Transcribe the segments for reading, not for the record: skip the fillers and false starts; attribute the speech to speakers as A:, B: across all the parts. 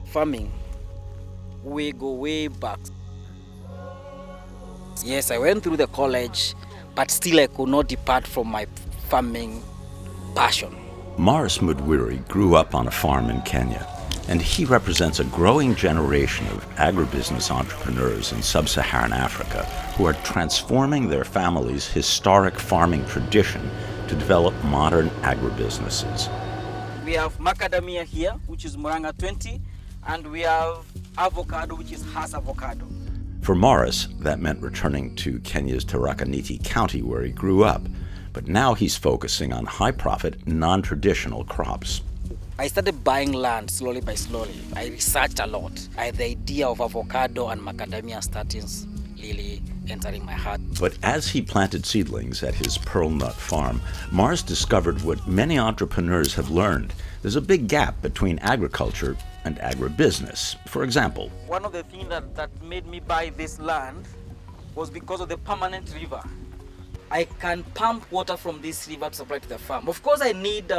A: farming, we go way back. Yes, I went through the college, but still I could not depart from my farming passion.
B: Morris Mudwiri grew up on a farm in Kenya, and he represents a growing generation of agribusiness entrepreneurs in sub-Saharan Africa who are transforming their family's historic farming tradition to develop modern agribusinesses.
A: We have macadamia here, which is Muranga 20, and we have avocado, which is Hass avocado.
B: For Morris, that meant returning to Kenya's Tharaka Nithi County where he grew up, but now he's focusing on high-profit, non-traditional crops.
A: I started buying land slowly by slowly. I researched a lot. The idea of avocado and macadamia starting really entering my heart.
B: But as he planted seedlings at his pearl nut farm, Morris discovered what many entrepreneurs have learned. There's a big gap between agriculture and agribusiness. For example,
A: one of the things that made me buy this land was because of the permanent river. I can pump water from this river to supply to the farm. Of course, I need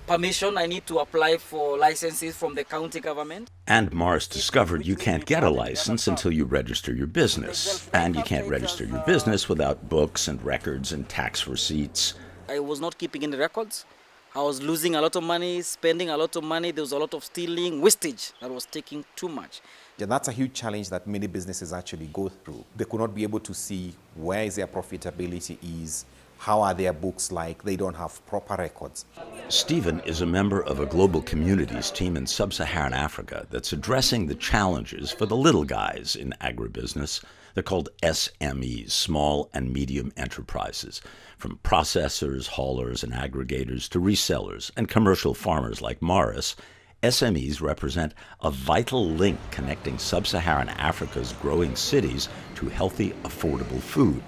A: permission. I need to apply for licenses from the county government.
B: And Morris discovered you can't get a license until you register your business. And you can't register your business without books and records and tax receipts.
A: I was not keeping any records. I was losing a lot of money, spending a lot of money. There was a lot of stealing, wastage that was taking too much.
C: Yeah, that's a huge challenge that many businesses actually go through. They could not be able to see where is their profitability is, how are their books like, they don't have proper records.
B: Stephen is a member of a global communities team in sub-Saharan Africa that's addressing the challenges for the little guys in agribusiness. They're called SMEs, small and medium enterprises, from processors, haulers, and aggregators to resellers and commercial farmers like Morris. SMEs represent a vital link connecting sub-Saharan Africa's growing cities to healthy, affordable food.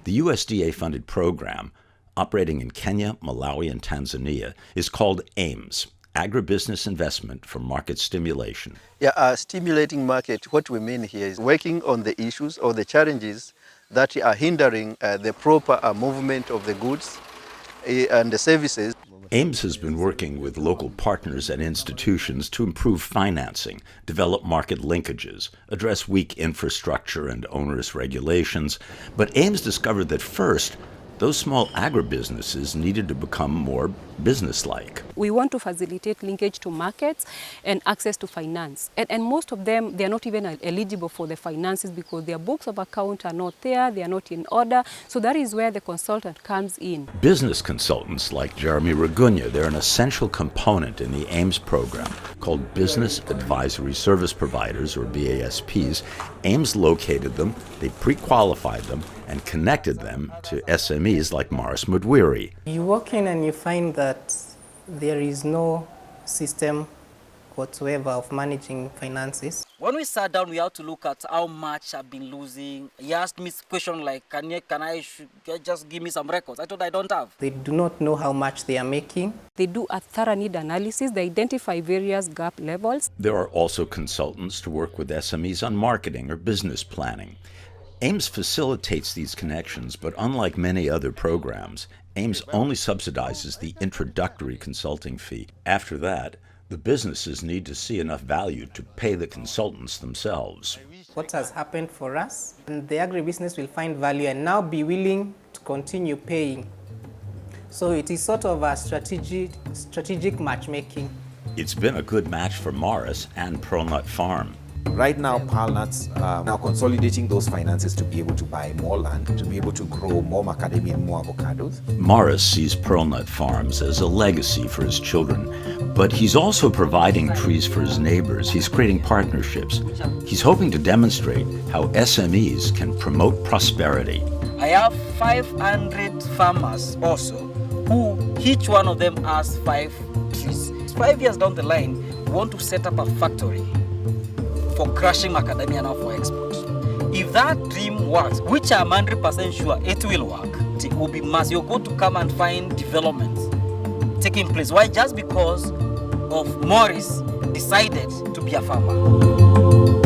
B: The USDA-funded program, operating in Kenya, Malawi, and Tanzania, is called AIMS, Agribusiness Investment for Market Stimulation.
D: Yeah, stimulating market, what we mean here is working on the issues or the challenges that are hindering the proper movement of the goods and the services.
B: AIMS has been working with local partners and institutions to improve financing, develop market linkages, address weak infrastructure and onerous regulations. But AIMS discovered that first, those small agribusinesses needed to become more business-like.
E: We want to facilitate linkage to markets and access to finance. And most of them, they are not even eligible for the finances because their books of account are not there, they are not in order. So that is where the consultant comes in.
B: Business consultants like Jeremy Ragunya, they're an essential component in the AIMS program called Business Advisory Service Providers, or BASPs. AIMS located them, they pre-qualified them, and connected them to SMEs like Morris Mudwiri.
F: You walk in and you find that there is no system whatsoever of managing finances.
A: When we sat down, we had to look at how much I've been losing. He asked me a question like, can I just give me some records? I thought I don't have.
F: They do not know how much they are making.
E: They do a thorough need analysis. They identify various gap levels.
B: There are also consultants to work with SMEs on marketing or business planning. AIMS facilitates these connections, but unlike many other programs, AIMS only subsidizes the introductory consulting fee. After that, the businesses need to see enough value to pay the consultants themselves.
F: What has happened for us, and the agribusiness will find value and now be willing to continue paying. So it is sort of a strategic matchmaking.
B: It's been a good match for Morris and Pearl Nut Farm.
C: Right now, Pearl Nuts are now consolidating those finances to be able to buy more land, to be able to grow more macadamia and more avocados.
B: Morris sees Pearl Nut Farms as a legacy for his children, but he's also providing trees for his neighbors. He's creating partnerships. He's hoping to demonstrate how SMEs can promote prosperity.
A: I have 500 farmers also, who each one of them has 5 trees. 5 years down the line, we want to set up a factory for crushing macadamia now for export. If that dream works, which I'm 100% sure it will work, it will be massive. You're going to come and find developments taking place. Why? Just because of Morris decided to be a farmer.